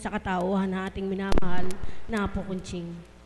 sa katauhan na ating minamahal na Apo Kunching.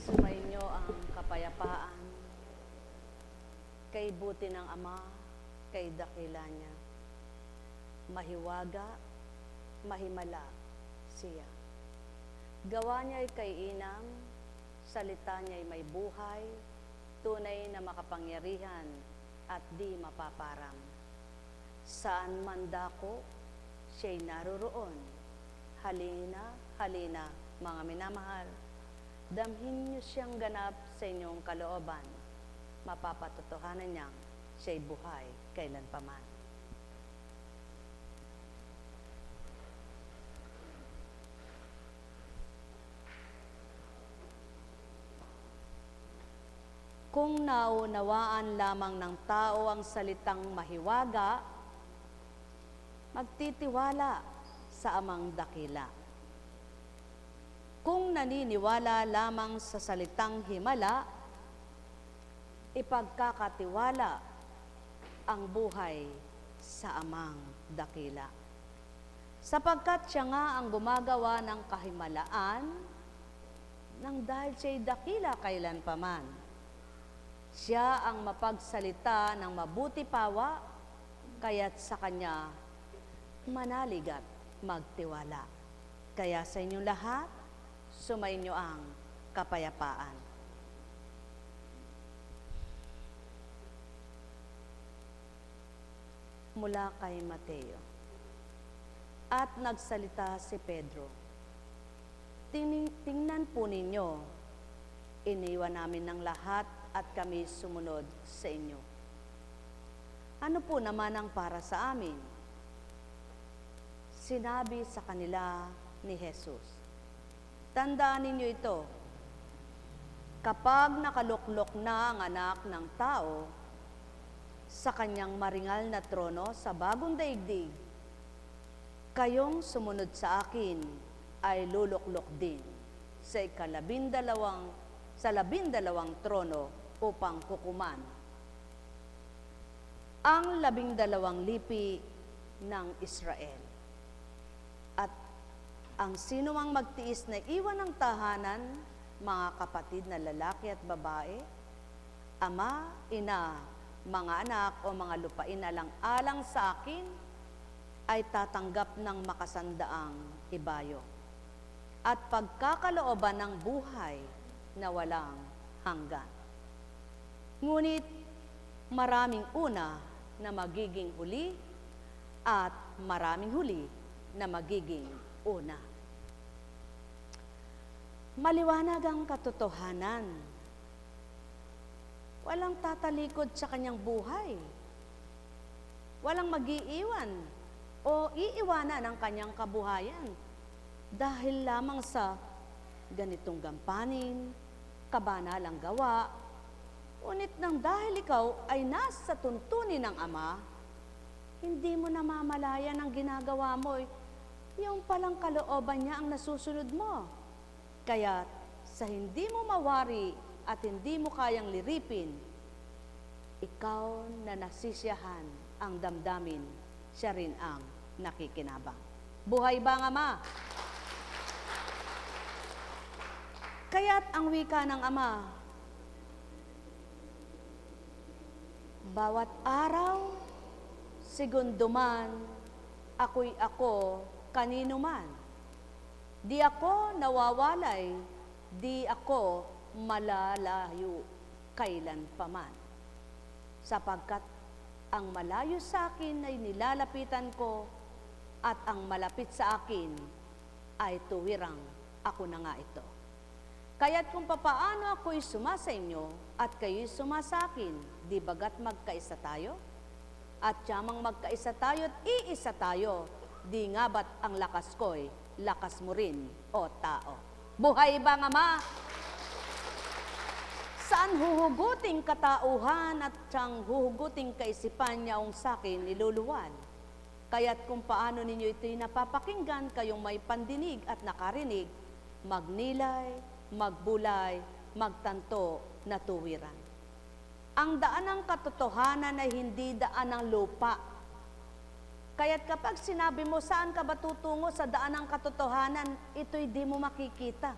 Sumainyo ang kapayapaan kay buti ng Ama, kay dakila niya. Mahiwaga, mahimala siya. Gawa niya'y kay inang, salita niya'y may buhay, tunay na makapangyarihan at di mapaparam. Saan man dako, siya'y naroroon. Halina, halina, mga minamahal. Damhin niyo siyang ganap sa inyong kalooban. Mapapatotohanan niyang siya'y buhay kailanpaman. Kung naunawaan lamang ng tao ang salitang mahiwaga, magtitiwala sa Amang dakila. Kung naniniwala lamang sa salitang himala, ipagkakatiwala ang buhay sa Amang dakila. Sapagkat siya nga ang gumagawa ng kahimalaan, nang dahil siya'y dakila kailanpaman. Siya ang mapagsalita ng mabuti pawa, kaya't sa kanya manalig at magtiwala. Kaya sa inyong lahat, sumainyo ang kapayapaan. Mula kay Mateo. At nagsalita si Pedro, tingnan po ninyo, iniwan namin ng lahat at kami sumunod sa inyo. Ano po naman ang para sa amin? Sinabi sa kanila ni Jesus, tandaan ninyo ito, kapag nakaluklok na ang anak ng tao sa kanyang maringal na trono sa bagong daigdig, kayong sumunod sa akin ay luluklok din sa labindalawang trono upang kukuman ang 12 lipi ng Israel. At ang sinumang magtiis na iwan ng tahanan, mga kapatid na lalaki at babae, ama, ina, mga anak o mga lupain alang-alang sa akin, ay tatanggap ng makasandaang ibayo at pagkakalooban ng buhay na walang hanggan. Ngunit maraming una na magiging huli at maraming huli na magiging una. Maliwanag ang katotohanan. Walang tatalikod sa kanyang buhay. Walang mag-iiwan o iiwanan ang kanyang kabuhayan dahil lamang sa ganitong gampanin, kabanalang gawa, ngunit nang dahil ikaw ay nasa tuntunin ng Ama, hindi mo namamalayan ang ginagawa mo, yung palang kalooban niya ang nasusunod mo. Kaya sa hindi mo mawari at hindi mo kayang liripin, ikaw na nasisiyahan ang damdamin, siya rin ang nakikinabang. Buhay ba ang Ama? Kaya't ang wika ng Ama, bawat araw segundo man, ako'y ako, kanino man. Di ako nawawalay, di ako malalayo kailan paman. Sapagkat ang malayo sa akin ay nilalapitan ko at ang malapit sa akin ay tuwirang ako na nga ito. Kaya't kung papaano ako'y suma sa inyo at kayo'y suma sa akin, di bagat magkaisa tayo? At tiyamang magkaisa tayo at iisa tayo, di nga ba't ang lakas ko'y lakas mo rin, o tao? Buhay ba nga ma? Saan huhuguting katauhan at siyang huhuguting kaisipan niya ang sakin niluluwan? Kaya't kung paano ninyo ito'y napapakinggan, kayong may pandinig at nakarinig, magnilay, magbulay, magtanto na tuwiran. Ang daan ng katotohanan ay hindi daan ng lupa. Kaya't kapag sinabi mo, saan ka ba tutungo sa daan ng katotohanan, ito'y di mo makikita.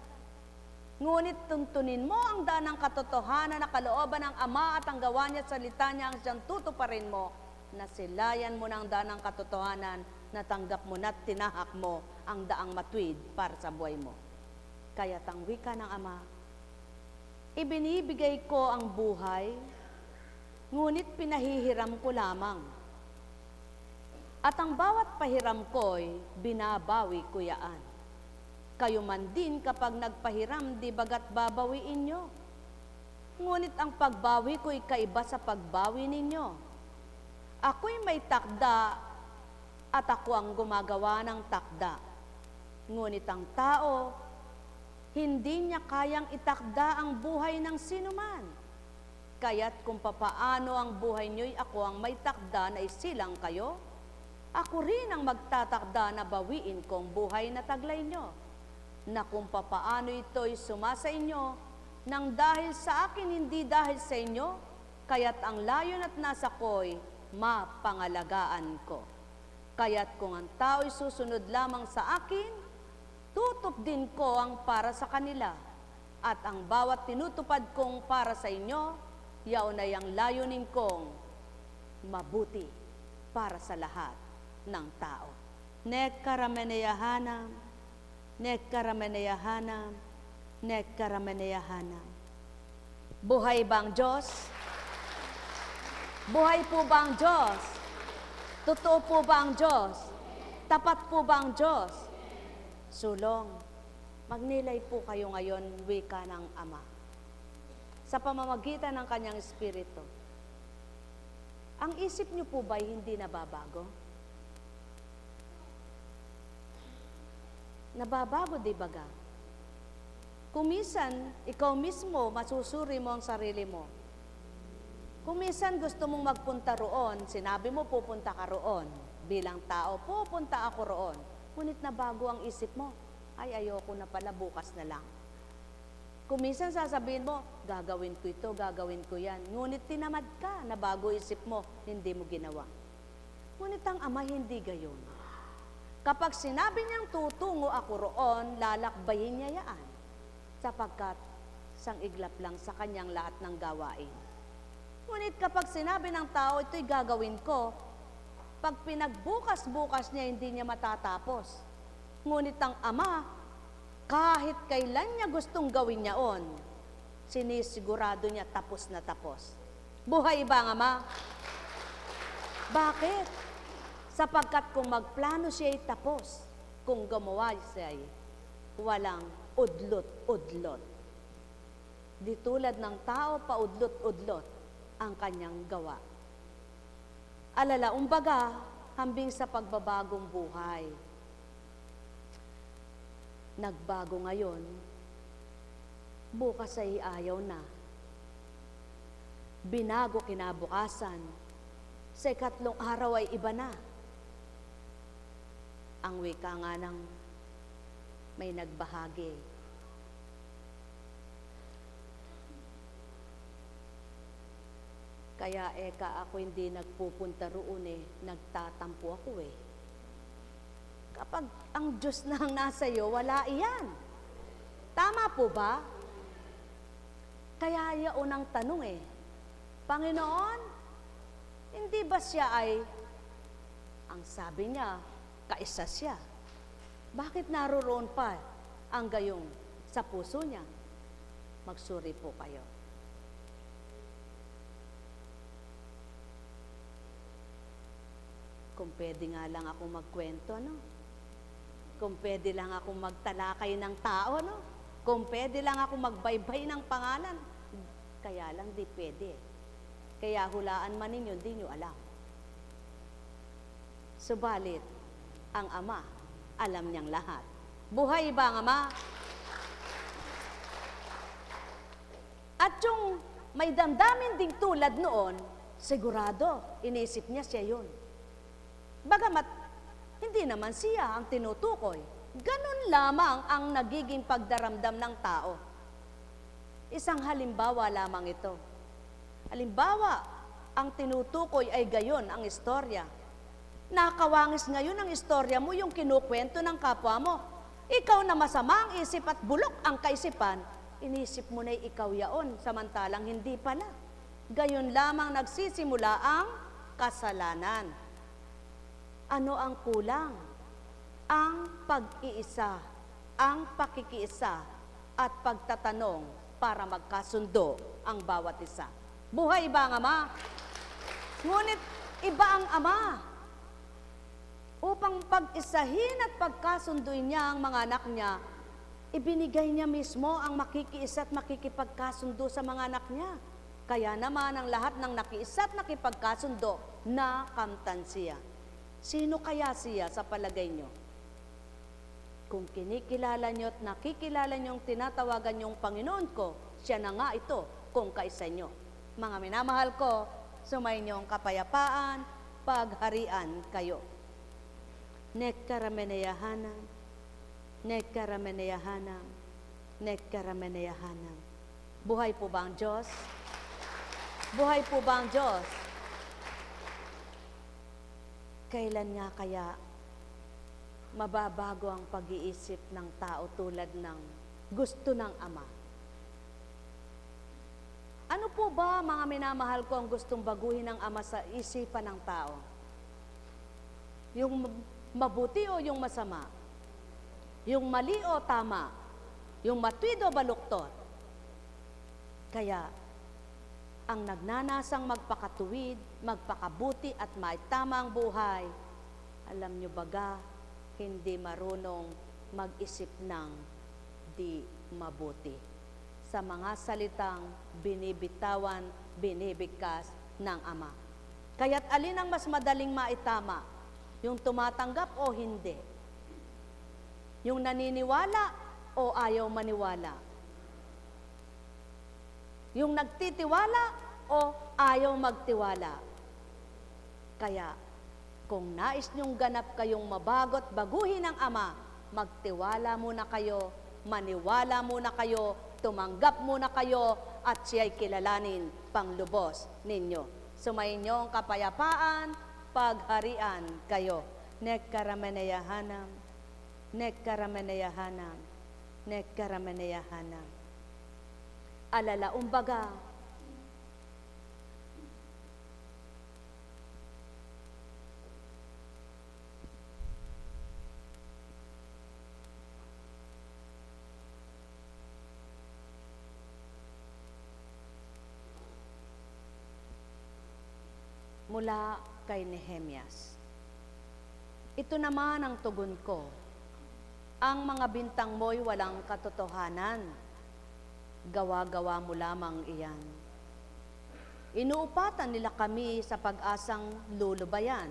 Ngunit tuntunin mo ang daan ng katotohanan na kalooban ng Ama at ang gawa niya at salita niya ang siyang tutuparin mo, nasilayan mo ng daan ng katotohanan, natanggap mo na't tinahak mo ang daang matuwid para sa buhay mo. Kaya't ang wika ng Ama, ibinibigay ko ang buhay, ngunit pinahihiram ko lamang. At ang bawat pahiram ko'y binabawi ko yaan. Kayo man din kapag nagpahiram, di bagat babawiin nyo. Ngunit ang pagbawi ko'y kaiba sa pagbawi ninyo. Ako'y may takda at ako ang gumagawa ng takda. Ngunit ang tao, hindi niya kayang itakda ang buhay ng sinuman. Kaya't kung papaano ang buhay niyo'y ako ang may takda na isilang kayo, ako rin ang magtatakda na bawiin kong buhay na taglay nyo. Na kung papaano ito'y sumasa inyo, nang dahil sa akin, hindi dahil sa inyo, kaya't ang layon at nasa ko'y mapangalagaan ko. Kaya't kung ang tao'y susunod lamang sa akin, tutup din ko ang para sa kanila. At ang bawat tinutupad kong para sa inyo, yaon ay ang layunin kong mabuti para sa lahat ng tao. Nekkarameneyahanam, nekkarameneyahanam, nekkarameneyahanam. Buhay bang Diyos? Buhay po bang Diyos? Totoo po bang Diyos? Tapat po bang Diyos? Sulong, magnilay po kayo ngayon, wika ng Ama, sa pamamagitan ng Kanyang Espiritu. Ang isip niyo po ba'y hindi nababago? Nababago, di baga? Kung minsan, ikaw mismo, masusuri mo ang sarili mo. Kung minsan gusto mong magpunta roon, sinabi mo pupunta ka roon. Bilang tao, pupunta ako roon. Ngunit nabago ang isip mo. Ay, ayoko na pala, bukas na lang. Kung minsan sasabihin mo, gagawin ko ito, gagawin ko yan. Ngunit tinamad ka, nabago isip mo, hindi mo ginawa. Ngunit ang Ama hindi gayon. Kapag sinabi niyang tutungo ako roon, lalakbayin niya yan. Sapagkat sang iglap lang sa kanyang lahat ng gawain. Ngunit kapag sinabi ng tao, ito'y gagawin ko, pag pinagbukas-bukas niya, hindi niya matatapos. Ngunit ang Ama, kahit kailan niya gustong gawin niyaon, sinisigurado niya tapos na tapos. Buhay ba ang Ama? Bakit? Sapagkat kung magplano siya'y tapos, kung gumawa siya'y walang udlot-udlot. Di tulad ng tao, paudlot-udlot ang kanyang gawa. Alala, umbaga, hambing sa pagbabagong buhay. Nagbago ngayon, bukas ay ayaw na. Binago kinabukasan, sa ikatlong araw ay iba na. Ang wika nga ng may nagbahagi. Kaya ako hindi nagpupunta roon nagtatampo ako Kapag ang Diyos na ang nasa iyo, wala iyan. Tama po ba? Kaya yaon ang tanong Panginoon, hindi ba siya ay Ang sabi niya, kaisa siya. Bakit naroroon pa ang gayong sa puso niya? Magsuri po kayo. Kung pwede nga lang ako magkwento, no? Kung pwede lang ako magtalakay ng tao, no? Kung pwede lang ako magbaybay ng pangalan. Kaya lang di pwede. Kaya hulaan man ninyo, di nyo alam. Subalit, ang Ama, alam niyang lahat. Buhay ba ang Ama? At yung may damdamin ding tulad noon, sigurado, inisip niya siya yun. Bagamat, hindi naman siya ang tinutukoy. Ganun lamang ang nagiging pagdaramdam ng tao. Isang halimbawa lamang ito. Halimbawa, ang tinutukoy ay gayon ang istorya. Nakawangis ngayon ang istorya mo, yung kinukwento ng kapwa mo. Ikaw na masama ang isip at bulok ang kaisipan, inisip mo na ikaw yaon, samantalang hindi pala. Gayon lamang nagsisimula ang kasalanan. Ano ang kulang? Ang pag-iisa, ang pakikiisa at pagtatanong para magkasundo ang bawat isa. Buhay ba ang Ama? Ngunit iba ang Ama. Upang pag-isahin at pagkasunduin niya ang mga anak niya, ibinigay niya mismo ang makikiisa at makikipagkasundo sa mga anak niya. Kaya naman ang lahat ng nakiisa at nakipagkasundo, nakamtan siya. Sino kaya siya sa palagay niyo? Kung kinikilala niyo at nakikilala niyong tinatawagan niyong Panginoon ko, siya na nga ito kung kaisa niyo. Mga minamahal ko, sumayin kapayapaan, pagharian kayo. Nekkarameneyahanam, nekkarameneyahanam, nekkarameneyahanam. Buhay po ba ang Diyos? Buhay po ba ang Diyos? Kailan nga kaya mababago ang pag-iisip ng tao tulad ng gusto ng Ama? Ano po ba, mga minamahal ko, ang gustong baguhin ng Ama sa isipan ng tao? Yung mabuti o yung masama? Yung mali o tama? Yung matwid o baluktot? Kaya, ang nagnanasang magpakatuwid, magpakabuti at maitama ang buhay, alam nyo baga, hindi marunong mag-isip ng di mabuti. Sa mga salitang binibitawan, binibigkas ng Ama. Kaya't alin ang mas madaling maitama? Yung tumatanggap o hindi? Yung naniniwala o ayaw maniwala? Yung nagtitiwala o ayaw magtiwala? Kaya, kung nais niyong ganap kayong mabagot, baguhin ang Ama, magtiwala muna kayo, maniwala muna kayo, tumanggap muna kayo, at siya'y kilalanin panglubos ninyo. Sumayin niyong kapayapaan, pagharian kayo. Nekkarameneyahanam, nekkarameneyahanam, nekkarameneyahanam. Alala, umbaga, mula kay Nehemias. Ito naman ang tugon ko. Ang mga bintang mo'y walang katotohanan. Gawa-gawa mo lamang iyan. Inuupatan nila kami sa pag-asang lulubayan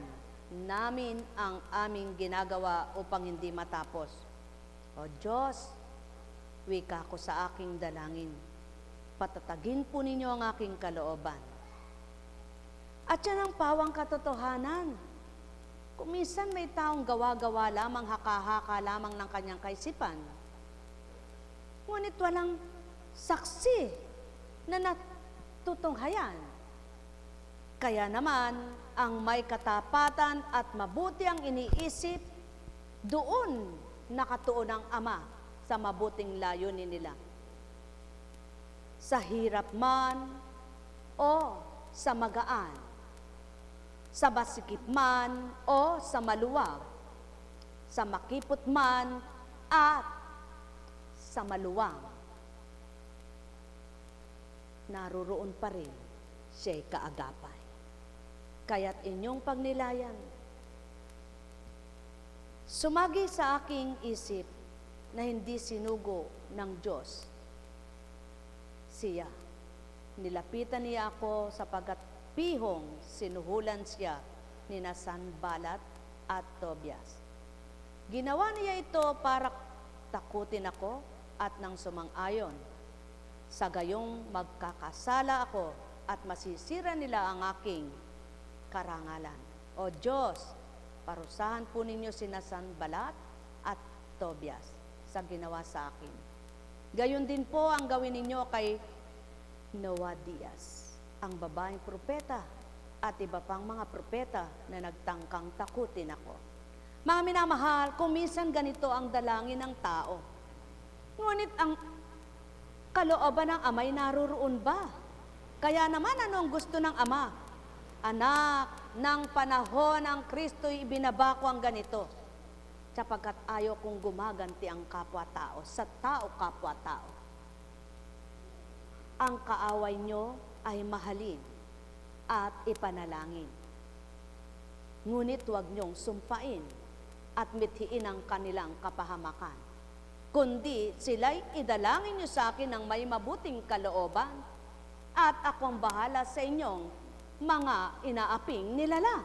namin ang aming ginagawa upang hindi matapos. O Diyos, wika ko sa aking dalangin. Patatagin po ninyo ang aking kalooban. At yan ang pawang katotohanan. Kung minsan may taong gawa-gawa lamang, haka-haka lamang ng kanyang kaisipan, ngunit walang saksi na natutunghayan. Kaya naman, ang may katapatan at mabuti ang iniisip, doon nakatuon ang Ama sa mabuting layunin nila. Sa hirap man o sa magaan, sa masikip man o sa maluwag, sa makipot man at sa maluwang, naruroon pa rin siya'y kaagapay. Kaya't inyong pagnilayan, sumagi sa aking isip na hindi sinugo ng Diyos siya. Nilapitan niya ako sapagkat pihong sinuhulan siya ni Sanballat at Tobias. Ginawa niya ito para takutin ako at nang sumang-ayon. Sa gayong magkakasala ako at masisira nila ang aking karangalan. O Diyos, parusahan po ninyo sina Sanballat at Tobias sa ginawa sa akin. Gayon din po ang gawin ninyo kay Noadias, ang babaeng propeta at iba pang mga propeta na nagtangkang takutin ako. Mga minamahal, kung minsan ganito ang dalangin ng tao, ngunit ang kalooban ng Ama'y naruroon ba? Kaya naman anong gusto ng Ama? Anak, ng panahon ng Kristo'y ibinaba ko ang ganito, sapagkat ayaw kong gumaganti ang kapwa-tao sa tao kapwa-tao. Ang kaaway nyo ay mahalin at ipanalangin. Ngunit huwag nyong sumpain at mithiin ang kanilang kapahamakan, kundi sila'y idalangin nyo sa akin ng may mabuting kalooban at akong bahala sa inyong mga inaaping nilalang.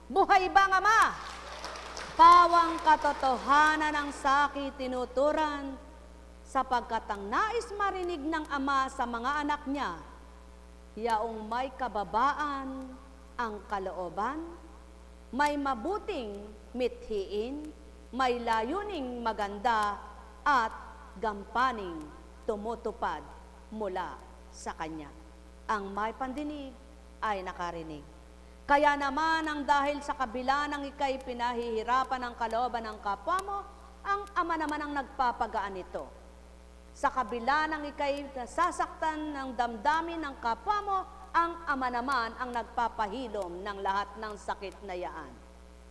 Buhay bang Ama? Pawang katotohanan ang saki tinuturan, sapagkat ang nais marinig ng Ama sa mga anak niya, yaong may kababaan ang kalooban, may mabuting mithiin, may layuning maganda at gampaning tumutupad mula sa Kanya. Ang may pandinig ay nakarinig. Kaya naman ang dahil sa kabila ng ika'y pinahihirapan ng kalooban ng kapwa mo, ang Ama naman ang nagpapagaan nito. Sa kabila ng ika'y nasasaktan ng damdamin ng kapwa mo, ang Ama naman ang nagpapahilom ng lahat ng sakit na yaan.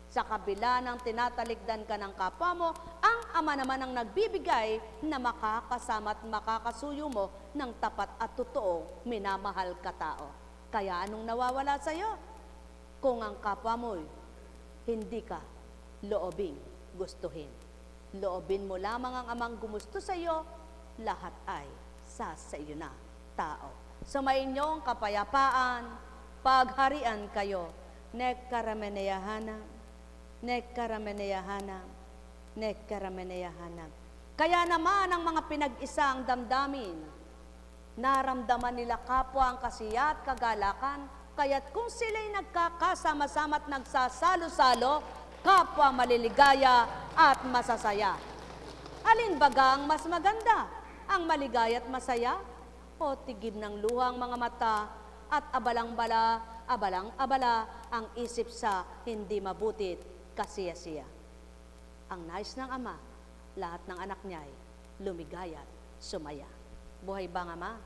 Sa kabila ng tinatalikdan ka ng kapwa mo, ang Ama naman ang nagbibigay na makakasama at makakasuyo mo ng tapat at totoo minamahal ka tao. Kaya anong nawawala sa iyo? Kung ang kapwa mo'y hindi ka loobing gustuhin. Loobin mo lamang ang Amang gumusto sa iyo, lahat ay sa iyo na tao. Sumayinyong kapayapaan, pagharian kayo. Nekkarameneyahanam, nekkarameneyahanam, nekkarameneyahanam. Kaya naman ang mga pinag-isang damdamin, naramdaman nila kapwa ang kasiya at kagalakan, kaya't kung sila'y nagkakasama-sama at nagsasalo-salo, kapwa maliligaya at masasaya. Alin baga ang mas maganda? Ang maligaya at masaya? O tigib ng luhang mga mata at abalang-abala ang isip sa hindi mabutit kasiya-siya. Ang nais ng Ama, lahat ng anak niya ay lumigaya at sumaya. Buhay bang Ama?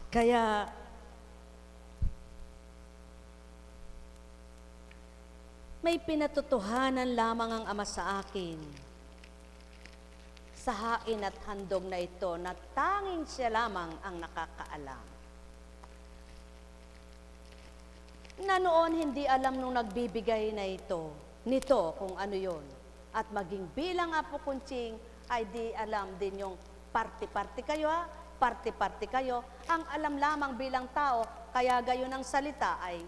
Kaya, may pinatotohanan lamang ang Ama sa akin sa hain at handog na ito na tanging siya lamang ang nakakaalam. Na noon hindi alam nung nagbibigay na nito kung ano yon. At maging bilang Apo Kunching ay di alam din yung party-party kayo ha, party-party kayo. Ang alam lamang bilang tao, kaya gayon ang salita ay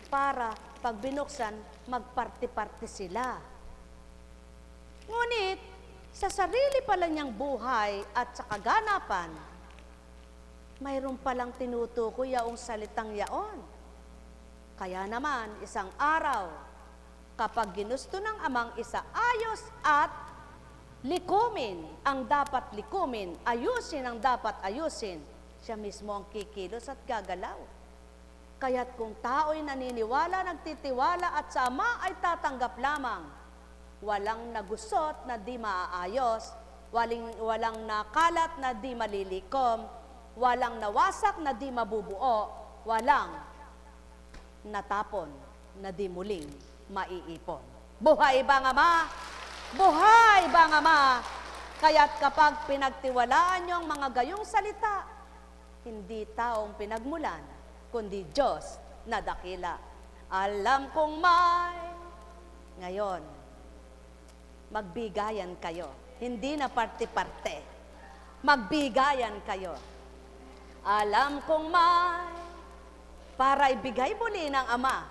para pag binuksan, magparty-party sila. Ngunit, sa sarili pala niyang buhay at sa kaganapan, mayroon palang tinutukoy yaong salitang yaon. Kaya naman, isang araw, kapag ginusto ng Amang isaayos at likumin ang dapat likumin, ayusin ang dapat ayusin, siya mismo ang kikilos at gagalaw. Kaya't kung tao'y naniniwala, nagtitiwala at sa Ama ay tatanggap lamang, walang nagusot na di maaayos, walang nakalat na di malilikom, walang nawasak na di mabubuo, walang natapon na di muling maiipon. Buhay bang Ama? Buhay bang Ama? Kaya't kapag pinagtiwalaan niyo ang mga gayong salita, hindi taong pinagmulan, kundi Diyos na dakila. Alam kong may, ngayon, magbigayan kayo. Hindi na parte-parte. Magbigayan kayo. Alam kong may, para ibigay muli ng Ama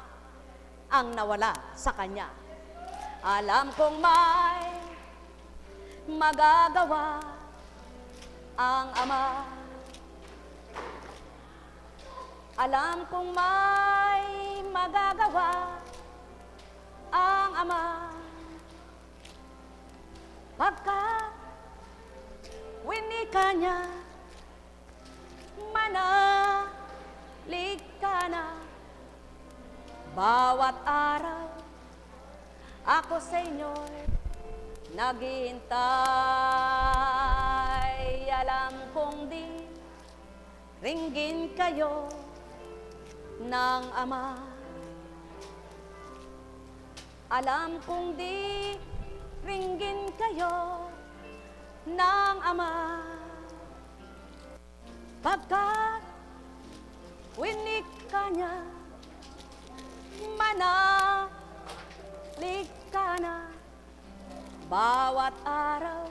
ang nawala sa Kanya. Alam kong may magagawa ang Ama. Alam kong may magagawa ang Ama. Pagka winika niya, manalig ka na. Bawat araw, ako sa inyo'y naghihintay. Alam kong di ringgin kayo ng Ama. Alam kong di ringgin kayo ng Ama. Pagkat winika niya, manalig ka na. Bawat araw,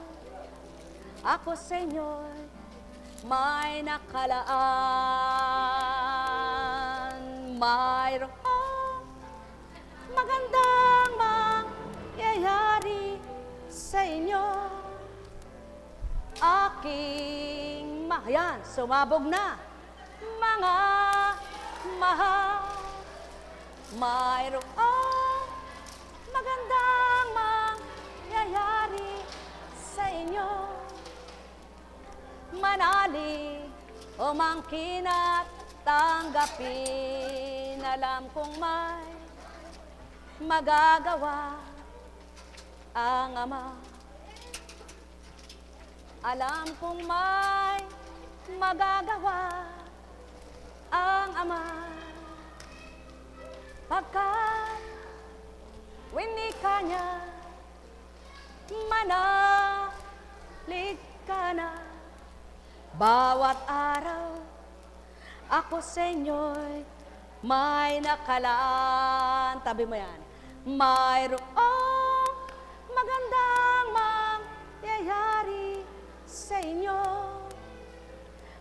ako sa inyo'y may nakalaan. Mayroong magandang mangyayari sa inyo. Aking mahayan, sumabog na, mga mahal. Mayroong magandang mangyayari sa inyo. Manalig o mangkin at tanggapin. Alam kong may magagawa ang Ama. Alam kong may magagawa ang Ama. Pagkat winika niya, manalig ka na. Bawat araw, ako sa inyo'y may nakalaan. Tabi mo yan. Mayroong magandang mangyayari sa inyo.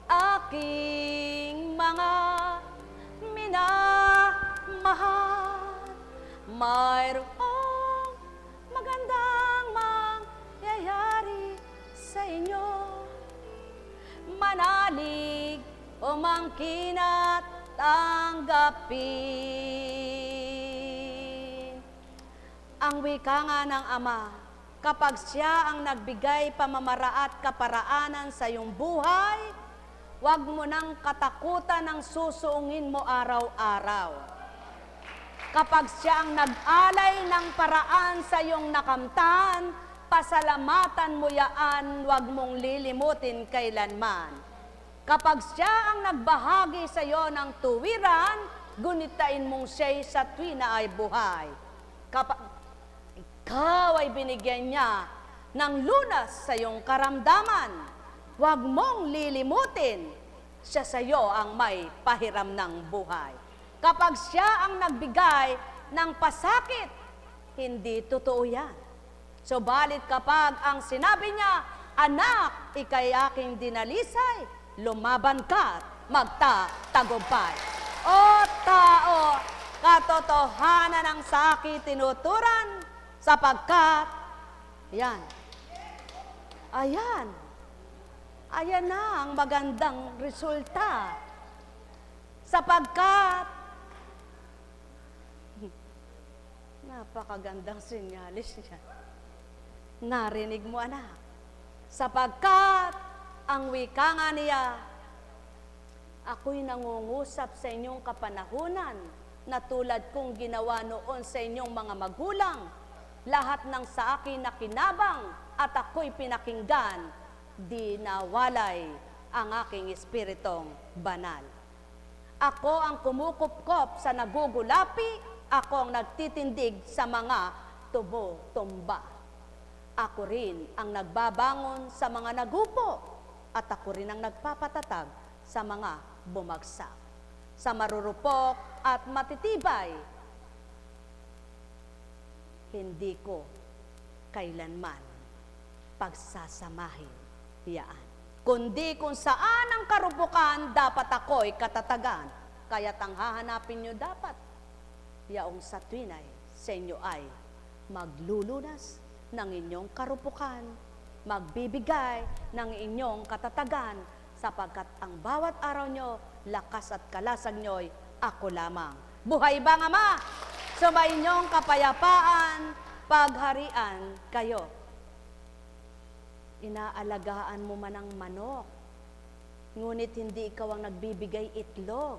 Aking mga minamahal, mayroong magandang mangyayari sa inyo. Manalig o mangkin at tanggapin. Ang wika nga ng Ama, kapag siya ang nagbigay pamamaraat kaparaanan sa iyong buhay, huwag mo nang katakutan ang susuungin mo araw-araw. Kapag siya ang nag-alay ng paraan sa iyong nakamtan, pasalamatan mo yaan, huwag mong lilimutin kailanman. Kapag siya ang nagbahagi sa iyo ng tuwiran, gunitain mong siya'y sa tuwina ay buhay. Kapag ikaw ay binigyan niya ng lunas sa iyong karamdaman, huwag mong lilimutin, siya sa iyo ang may pahiram ng buhay. Kapag siya ang nagbigay ng pasakit, hindi totoo yan. Subalit kapag ang sinabi niya, anak, ikay aking dinalisay, lumaban ka at magtatagumpay. O tao, katotohanan ng sakit tinuturan, sapagkat, yan, ayan na ang magandang resulta. Sapagkat, napakagandang sinyalis niya. Narinig mo, anak. Sapagkat, ang wika nga niya, ako'y nangungusap sa inyong kapanahunan, na tulad kong ginawa noon sa inyong mga magulang, lahat ng sa akin nakinabang, at ako'y pinakinggan, di nawalay ang aking espiritong banal. Ako ang kumukupkop sa nagugulapi, ako ang nagtitindig sa mga tubo-tumba. Ako rin ang nagbabangon sa mga nagupo, at ako rin ang nagpapatatag sa mga bumagsak. Sa marurupok at matitibay, hindi ko kailanman pagsasamahin yaan. Kundi kung saan ang karupukan, dapat ako'y katatagan. Kaya't ang hahanapin nyo dapat, yaong sa tuwinay sa inyo ay maglulunas ng inyong karupukan, magbibigay ng inyong katatagan, sapagkat ang bawat araw nyo, lakas at kalasag nyo'y ako lamang. Buhay bang Ama? Sumainyong kapayapaan, pagharian kayo. Inaalagaan mo man ang manok, ngunit hindi ikaw ang nagbibigay itlog.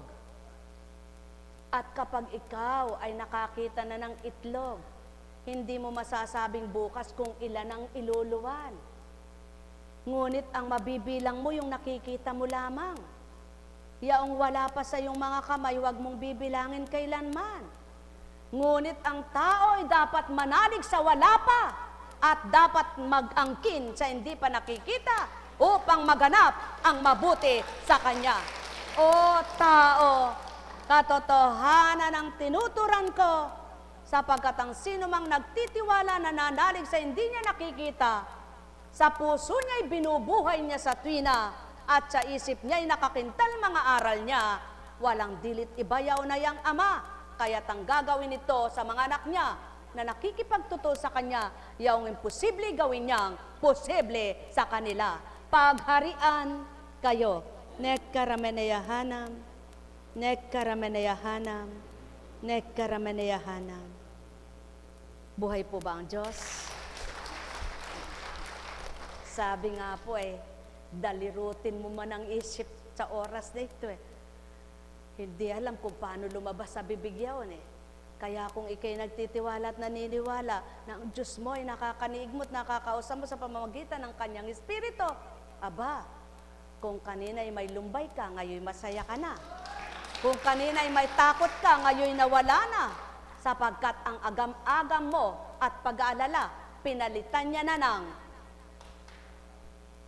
At kapag ikaw ay nakakita na ng itlog, hindi mo masasabing bukas kung ilan ang iluluwan. Ngunit ang mabibilang mo yung nakikita mo lamang. Yaong wala pa sa iyong mga kamay, huwag mong bibilangin kailanman. Ngunit ang tao ay dapat manalig sa wala pa at dapat mag-angkin sa hindi pa nakikita upang maganap ang mabuti sa kanya. O tao, katotohanan ang tinuturan ko, sapagkat ang sino mang nagtitiwala na nanalig sa hindi niya nakikita, sa puso niya'y binubuhay niya sa tuwina, at sa isip niya'y nakakintal mga aral niya, walang dilit ibayaw na yang Ama, kaya't ang gagawin nito sa mga anak niya na nakikipagtutol sa kanya, yaong imposible gawin niyang posible sa kanila. Pagharian kayo. Nekkarameneyahanam, nekkarameneyahanam, nekkarameneyahanam. Buhay po ba ang Diyos? Sabi nga po dalirutin mo man ang isip sa oras na ito Hindi alam kung paano lumabas sa bibig yaon Kaya kung ikay nagtitiwala at naniniwala na ang Diyos mo ay nakakaniig mo at nakakausap mo sa pamamagitan ng Kanyang Espiritu, aba, kung kanina ay may lumbay ka, ngayon masaya ka na. Kung kanina ay may takot ka, ngayon nawala na. Sapagkat ang agam-agam mo at pag-aalala, pinalitan niya na ng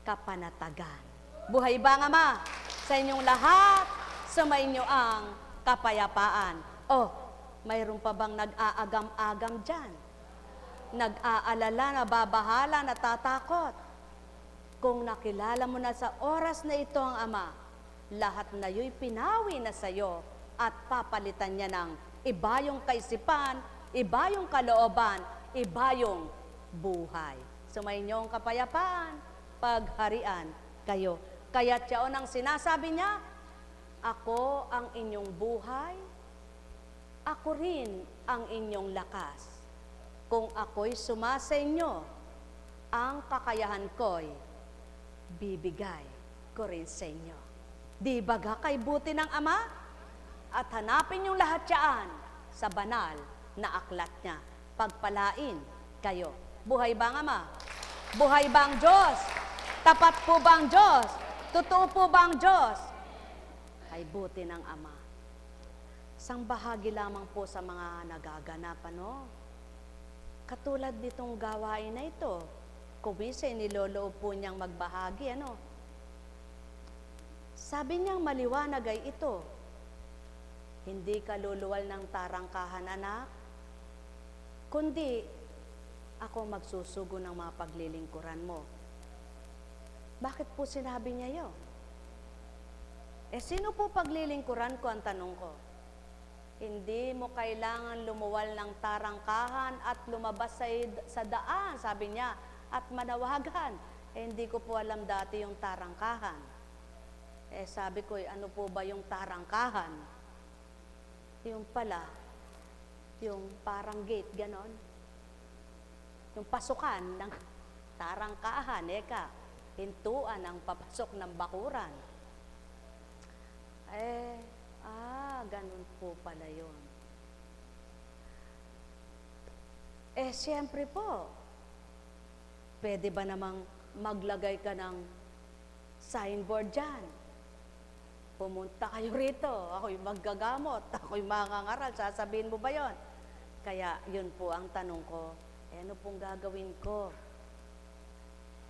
kapanatagan. Buhay ba nga Ma? Sa inyong lahat, sumainyo ang kapayapaan. Mayroon pa bang nag-aagam-agam dyan? Nag-aalala, nababahala, natatakot? Kung nakilala mo na sa oras na ito ang Ama, lahat na yo'y pinawi na sa'yo at papalitan niya ng iba yung kaisipan, iba yung kalooban, iba yung buhay. Sumainyo ang kapayapaan, pagharian kayo. Kaya't yaon ang sinasabi niya, ako ang inyong buhay, ako rin ang inyong lakas. Kung ako'y sumasa inyo, ang kakayahan ko'y bibigay ko rin sa inyo. Di baga kay buti ng Ama? At hanapin yung lahat yan sa banal na aklat niya. Pagpalain kayo. Buhay ba ang Ama? Buhay ba ang Diyos? Tapat po ba ang Diyos? Totoo po ba ang Diyos? Ay buti ng Ama. Isang bahagi lamang po sa mga nagaganapan, Katulad nitong gawain na ito, kumisay niloloob po niyang magbahagi, Sabi niyang maliwanag ay ito, hindi ka luluwal ng tarangkahan, anak, kundi ako magsusugo ng mga paglilingkuran mo. Bakit po sinabi niya yun? Sino po paglilingkuran ko ang tanong ko? Hindi mo kailangan lumuwal ng tarangkahan at lumabas sa daan, sabi niya, at manawagan. Hindi ko po alam dati yung tarangkahan. Sabi ko, ano po ba yung tarangkahan? Yung pala, yung parang gate, ganon. Yung pasukan ng tarangkahan, hintuan ang papasok ng bakuran. Ganun po pala yun. Siyempre po, pwede ba namang maglagay ka ng signboard dyan? pumunta kayo rito, ako'y maggagamot, ako'y mangangaral, sasabihin mo ba yon? Kaya yun po ang tanong ko, ano pong gagawin ko?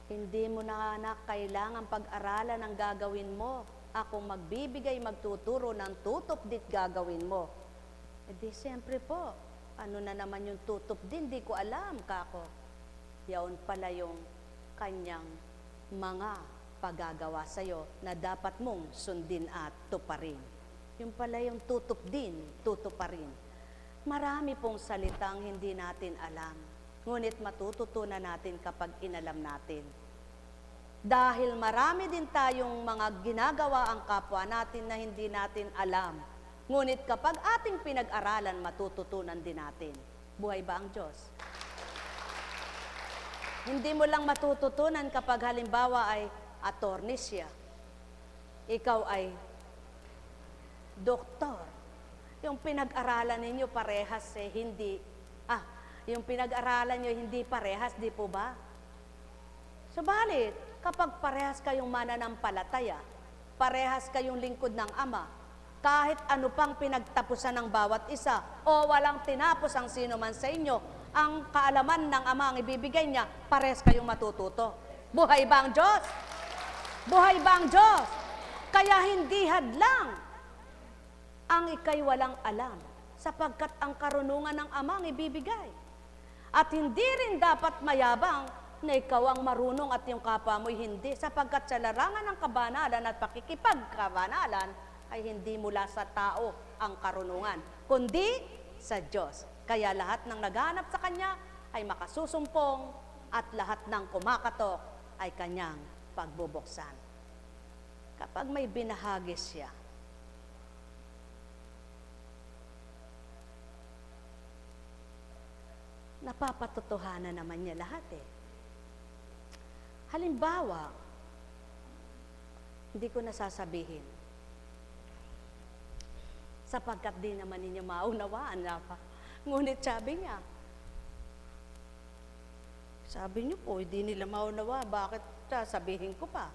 Hindi mo na anak kailangan pag-aralan ang gagawin mo. Ako magbibigay, magtuturo ng tutop dit gagawin mo. E di siyempre po, ano na naman yung tutop din, di ko alam, kako. Yaon pala yung kanyang mga paggagawa sa'yo na dapat mong sundin at tuparin. Yung pala yung tutop din, tutuparin. Marami pong salitang hindi natin alam, ngunit matututunan natin kapag inalam natin. Dahil marami din tayong mga ginagawa ang kapwa natin na hindi natin alam, ngunit kapag ating pinag-aralan, matututunan din natin. Buhay ba ang Diyos? Hindi mo lang matututunan kapag halimbawa ay attorney siya. Ikaw ay doktor. Yung pinag-aralan ninyo parehas yung pinag-aralan nyo hindi parehas, di po ba? Subalit, kapag parehas kayong mananampalataya, parehas kayong lingkod ng Ama, kahit ano pang pinagtapusan ng bawat isa, o walang tinapos ang sino man sa inyo, ang kaalaman ng Ama ang ibibigay niya, parehas kayong matututo. Buhay ba ang Diyos? Buhay ba ang Diyos? Kaya hindi hadlang ang ikay walang alam, sapagkat ang karunungan ng Ama ang ibibigay. At hindi rin dapat mayabang na ikaw ang marunong at yung kapwa mo'y hindi, sapagkat sa larangan ng kabanalan at pakikipagkabanalan ay hindi mula sa tao ang karunungan, kundi sa Diyos. Kaya lahat ng naghanap sa Kanya ay makasusumpong at lahat ng kumakatok ay Kanyang pagbubuksan. Kapag may binahagi siya, napapatotohanan naman niya lahat eh. Halimbawa, hindi ko nasasabihin, sapagkat di naman ninyo maunawaan na pa. Ngunit sabi niyo po, hindi nila maunawa, bakit sasabihin ko pa?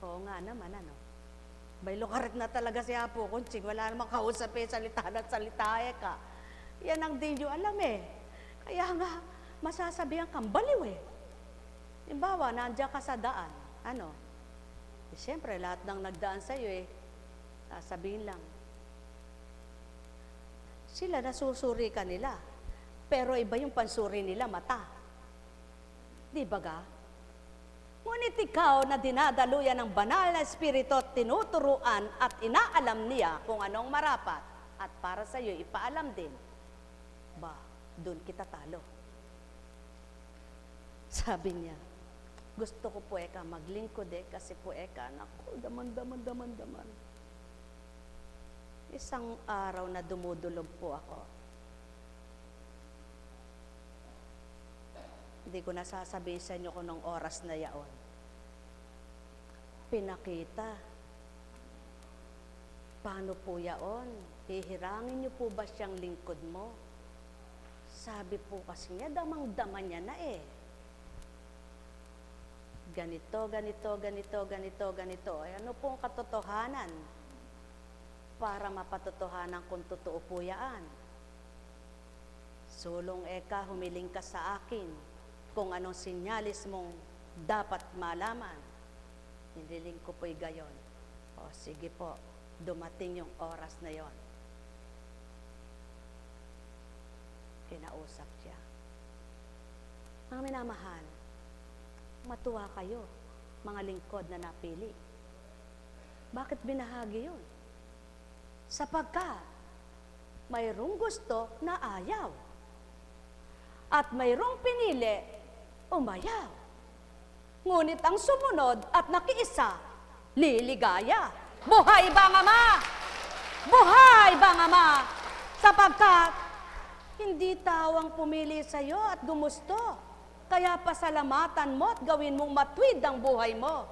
Oo nga naman, ano? Baylokaret na talaga si Apo Kunching, wala namang kausap salita at salita ka. Yan ang di nyo alam eh. Kaya nga, masasabihan kang baliw eh. Halimbawa, nandiyan ka sa daan, ano? Eh, siyempre, lahat ng nagdaan sa'yo eh, sasabihin lang. Sila nasusuri ka nila, pero iba yung pansuri nila mata. Di ba ga? Ngunit ikaw na dinadaluyan ng banal na espiritu at tinuturuan at inaalam niya kung anong marapat at para sa iyo ipaalam din, ba, doon kita talo. Sabi niya, gusto ko po eka maglingkod kasi po eka, naku, daman. Isang araw na dumudulog po ako. Hindi ko nasasabihin sa inyo kung nung oras na yaon. Pinakita. Paano po yaon? Hihirangin niyo po ba siyang lingkod mo? Sabi po kasi niya, damang-dama niya na eh. Ganito. Ay, ano pong katotohanan? Para mapatotohanan kung totoo po yan. Sulong eka, humiling ka sa akin kung anong sinyalis mong dapat malaman. Hiniling ko po'y gayon. O sige po, dumating yung oras na yon. Kinausap siya. Mga minamahal, matuwa kayo, mga lingkod na napili. Bakit binahagi yun? Sapagkat mayroong gusto na ayaw. At mayroong pinili, umayaw. Ngunit ang sumunod at nakiisa, liligaya. Buhay ba ang Ama? Buhay ba ang Ama? Sapagkat hindi tawang pumili sa iyo at gumusto. Kaya pasalamatan mo at gawin mong matwid ang buhay mo.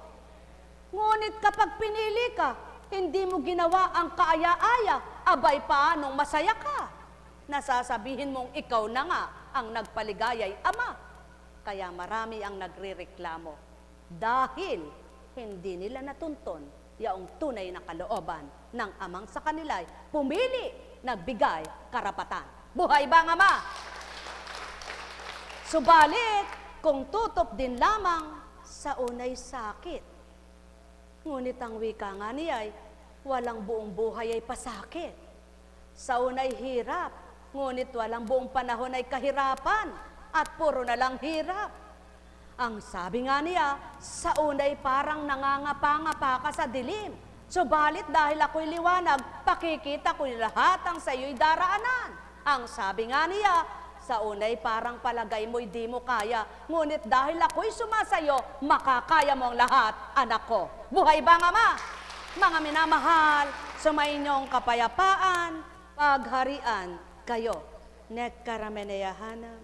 Ngunit kapag pinili ka, hindi mo ginawa ang kaaya-aya, abay paanong masaya ka? Nasasabihin mong ikaw na nga ang nagpaligaya'y Ama. Kaya marami ang nagrereklamo. dahil hindi nila natunton yaong tunay na kalooban ng amang sa kanila'y pumili, nagbigay, karapatan. Buhay ba ang Ama? Subalit, kung tutop din lamang sa unay sakit. Ngunit ang wika nga niya ay walang buong buhay ay pasakit. Sa unay hirap, ngunit walang buong panahon ay kahirapan at puro na lang hirap. Ang sabi nga niya, sa unay parang nangangapa-ngapa ka sa dilim. Subalit dahil ako'y liwanag, pakikita ko lahat ang sa iyo'y daraanan. Ang sabi nga niya, sa unay parang palagay mo'y di mo kaya, ngunit dahil ako'y sumasayo, makakaya mo ang lahat, anak ko. Buhay ba ang Ama? Mga minamahal, sumainyong kapayapaan, pagharian kayo. Nekkarameneyahanam,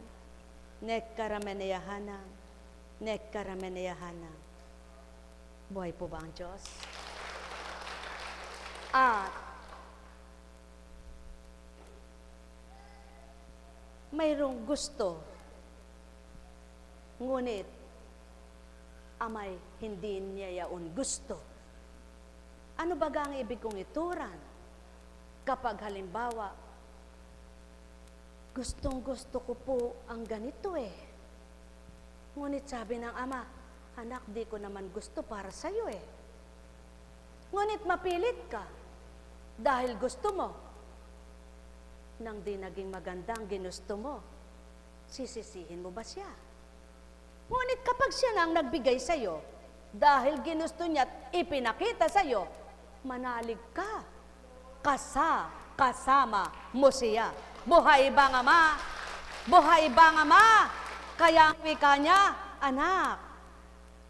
nekkarameneyahanam, nekkarameneyahanam. Buhay po ba ang Diyos? At mayroong gusto, ngunit amay hindi niya yaon gusto. Ano ba ang ibig kong ituran? Kapag halimbawa, gustong-gusto ko po ang ganito Ngunit sabi ng Ama, anak, di ko naman gusto para sa'yo Ngunit mapilit ka dahil gusto mo. Nang di naging magandang ginusto mo, sisisihin mo ba siya? Ngunit kapag siya na ang nagbigay sa'yo, dahil ginusto niya at ipinakita sa'yo, manalig ka. Kasama mo siya. Buhay ba ang Ama? Buhay ba ang Ama? Kaya ang wika niya, anak,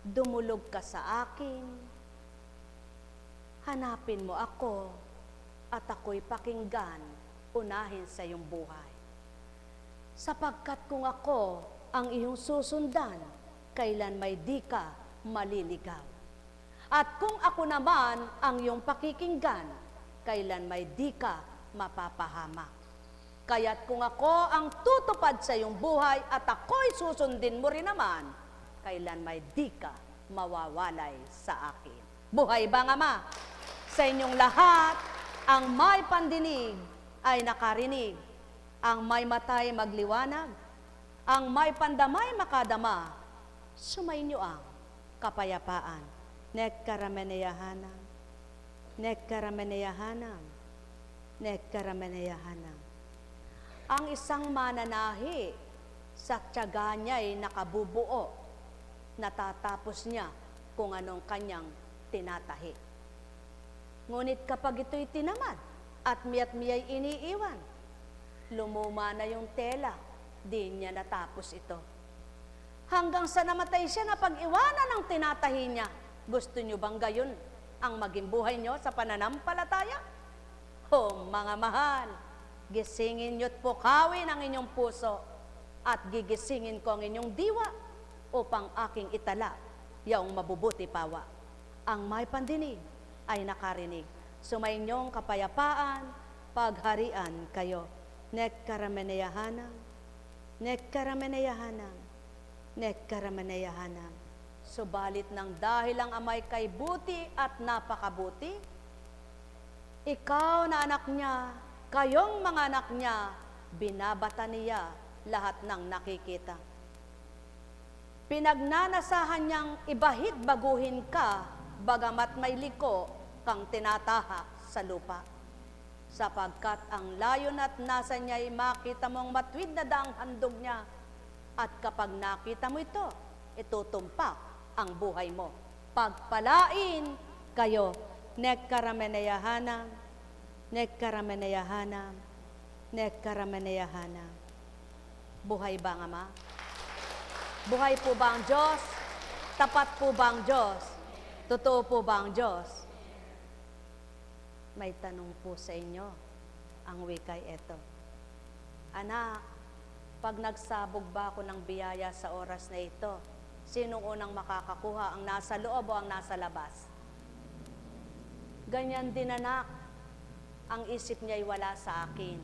dumulog ka sa akin, hanapin mo ako, at ako'y pakinggan, unahin sa iyong buhay. Sapagkat kung ako ang iyong susundan, kailan may di ka maliligaw. At kung ako naman ang iyong pakikinggan, kailan may di ka mapapahamak. Kaya't kung ako ang tutupad sa iyong buhay at ako'y susundin mo rin naman, kailan may di ka mawawalay sa akin. Buhay ba ang Ama? Sa inyong lahat, ang may pandinig ay nakarinig, ang may matay magliwanag, ang may pandamay makadama, sumainyo ang kapayapaan. Nekkarameneyahanam, nekkarameneyahanam, nekkarameneyahanam. Ang isang mananahi, sa tiyaga niya'y nakabubuo, natatapos niya kung anong kanyang tinatahi. Ngunit kapag ito'y tinamad at miya't-miya'y iniiwan, lumuma na yung tela, di niya natapos ito. Hanggang sa namatay siya na pag-iwanan ng tinatahi niya. Gusto niyo bang gayon ang maging buhay niyo sa pananampalataya? O mga mahal, gisingin niyo't pukawin ang inyong puso at gigisingin ko ang inyong diwa upang aking itala yaong mabubuti pawa. Ang may pandinig ay nakarinig. Sumainyong kapayapaan, pagharian kayo. Nekkarameneyahanam, nekkarameneyahanam, nekkarameneyahanam. Subalit ng dahil ang Amay kay buti at napakabuti, ikaw na anak niya, kayong mga anak niya, binabata niya lahat ng nakikita. Pinagnanasahan niyang ibahid baguhin ka, bagamat may liko kang tinatahak sa lupa. Sapagkat ang layon at nasa niya'y makita mong matwid na daang handog niya. At kapag nakita mo ito, itutumpak ang buhay mo. Pagpalain kayo, nekkarameneyahanam, nekkarameneyahanam, nekkarameneyahanam. Buhay ba ang Ama? Buhay po ba ang Diyos? Tapat po ba ang Diyos? Totoo po ba ang Diyos? May tanong po sa inyo, ang wikay eto. Anak, pag nagsabog ba ako ng biyaya sa oras na ito, sinong unang makakakuha, ang nasa loob o ang nasa labas? Ganyan din anak, ang isip niya'y wala sa akin.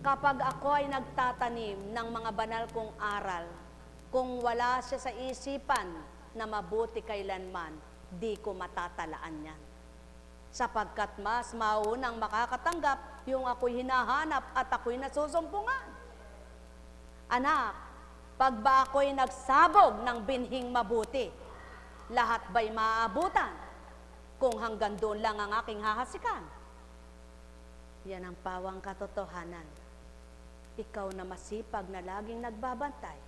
Kapag ako ay nagtatanim ng mga banal kong aral, kung wala siya sa isipan na mabuti kailanman, di ko matatalaan yan. Sapagkat mas maunang makakatanggap yung ako'y hinahanap at ako'y nasusumpungan. Anak, pag ba ako'y nagsabog ng binhing mabuti, lahat ba'y maaabutan kung hanggang doon lang ang aking hahasikan? Yan ang pawang katotohanan. Ikaw na masipag na laging nagbabantay,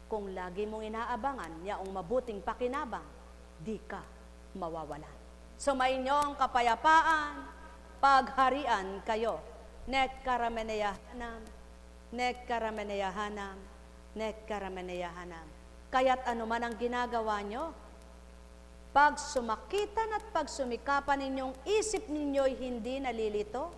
kung lagi mong inaabangan yaong mabuting pakinabang, di ka mawawalan. Sumainyo ang kapayapaan, pagharian kayo. Nekkarameneyahanam, nekkarameneyahanam, nekkarameneyahanam. Kaya't anuman ang ginagawa nyo, pag sumakitan at pag sumikapan ninyong isip ninyo'y hindi nalilito,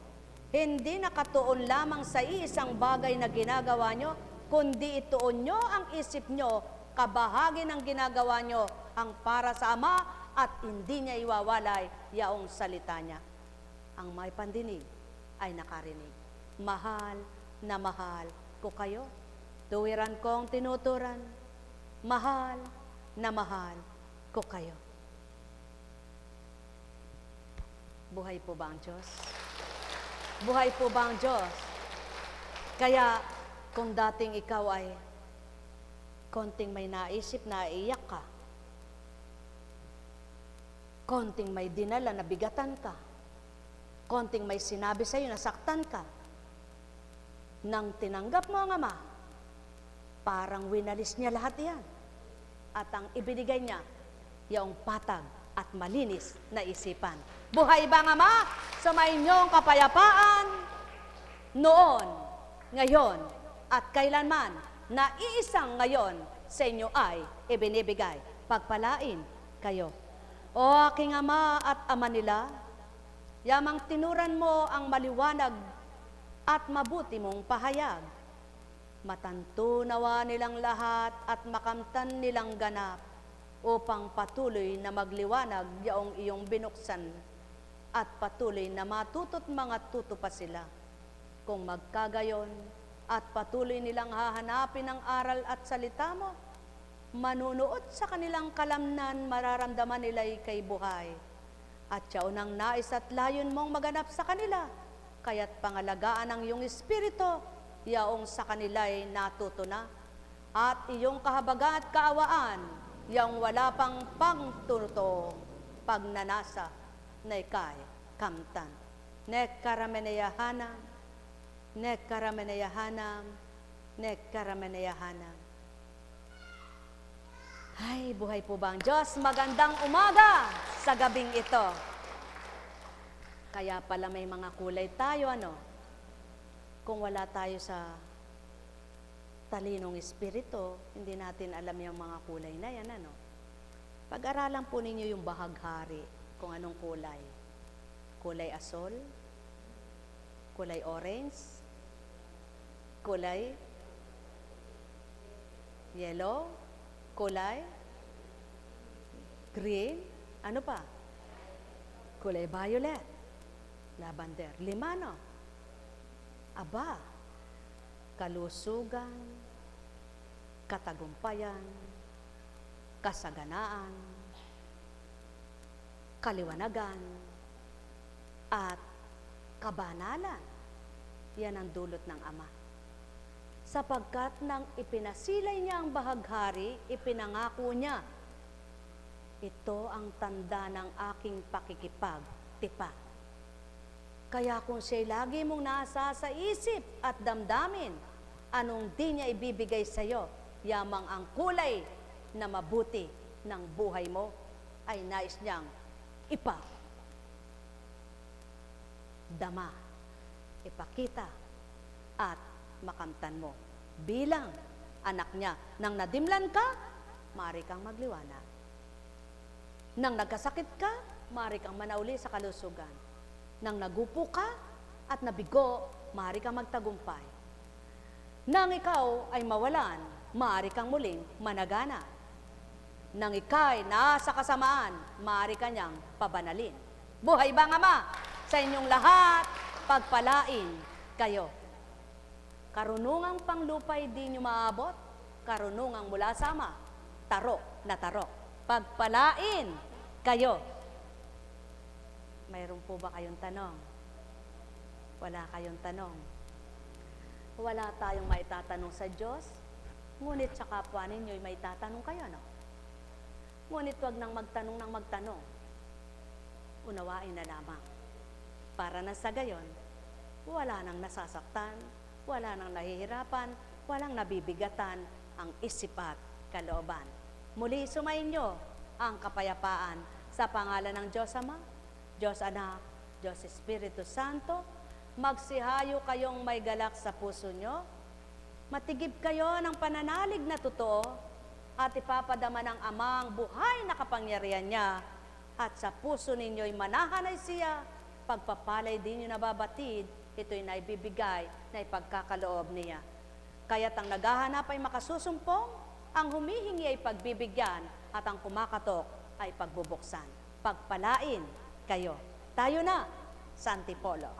hindi nakatuon lamang sa isang bagay na ginagawa nyo, kundi ituon nyo ang isip nyo, kabahagi ng ginagawa nyo ang para sa Ama at hindi niya iwawalay yaong salita niya. Ang may pandinig ay nakarinig. Mahal na mahal ko kayo. Tuwiran kong tinuturan. Mahal na mahal ko kayo. Buhay po ba ang Diyos? Buhay po ba ang Diyos? Kaya kung dating ikaw ay konting may naisip na iiyak ka, konting may dinala na bigatan ka, konting may sinabi sa iyo na saktan ka, nang tinanggap mo ang Ama, parang winalis niya lahat yan. At ang ibinigay niya, yung patag at malinis na isipan. Buhay ba ang Ama? Sumainyo ang kapayapaan noon, ngayon, at kailanman, na iisang ngayon sa inyo ay ibinibigay. Pagpalain kayo. O aking Ama at Ama nila, yamang tinuran mo ang maliwanag at mabuti mong pahayag. Matantunawa nilang lahat at makamtan nilang ganap upang patuloy na magliwanag yaong iyong binuksan at patuloy na matuto't mga tuto pa sila. Kung magkagayon at patuloy nilang hahanapin ang aral at salita mo, manunuot sa kanilang kalamnan, mararamdaman nila'y kay buhay. At siya unang nais at layon mong maganap sa kanila, kaya't pangalagaan ang iyong espiritu, yaong sa kanila'y natuto na, at iyong kahabagan at kaawaan, yaong wala pang pangtunutong pagnanasa na ikay kamtan. Nekkarameneyahanam, nekkarameneyahanam, nekkarameneyahanam. Ay, buhay po ba ang Diyos? Magandang umaga sa gabing ito. Kaya pala may mga kulay tayo, ano? Kung wala tayo sa talinong espiritu, hindi natin alam yung mga kulay na yan, ano? Pag-aralan po ninyo yung bahaghari, kung anong kulay. Kulay asol, kulay orange, kulay yellow, kulay green, ano pa? Kulay violet, lavender, limano, aba, kalusugan, katagumpayan, kasaganaan, kaliwanagan, at kabanalan. Yan ang dulot ng Ama. Sapagkat nang ipinasilay niya ang bahaghari, ipinangako niya, ito ang tanda ng aking pakikipagtipa. Kaya kung siya'y lagi mong nasa sa isip at damdamin, anong di niya ibibigay sa iyo, yamang ang kulay na mabuti ng buhay mo ay nais niyang dama, ipakita, at makamtan mo. Bilang anak niya, nang nadimlan ka, maaari kang magliwanag. Nang nagkasakit ka, maaari kang manauli sa kalusugan. Nang nagupo ka at nabigo, maaari kang magtagumpay. Nang ikaw ay mawalan, maaari kang muling managana. Nang ika'y nasa kasamaan, maaari ka niyang pabanalin. Buhay ba ang Ama? Sa inyong lahat, pagpalain kayo. Karunungang panglupay di nyo maabot, karunungang mula sa Ama, tarok na tarok pagpalain kayo. Mayroon po ba kayong tanong? Wala kayong tanong. Wala tayong maitatanong sa Diyos, ngunit sa kapwa ninyo'y may tatanong kayo, no? Ngunit wag nang magtanong ng magtanong. Unawain na lamang. Para na sa gayon, wala nang nasasaktan, wala nang nahihirapan, walang nabibigatan ang isip at kalooban. Muli sumainyo ang kapayapaan sa pangalan ng Diyos Ama, Diyos Anak, Diyos Espiritu Santo. Magsihayo kayong may galak sa puso nyo. Matigib kayo ng pananalig na totoo at ipapadama ng Ama ang buhay na kapangyarihan niya. At sa puso ninyo'y manahanay siya, pagpapalay din nyo nababatid, ito'y naibibigay na ipagkakaloob niya. Kaya't ang naghahanap ay makasusumpong, ang humihingi ay pagbibigyan, at ang kumakatok ay pagbubuksan. Pagpalain kayo. Tayo na, Santipolo.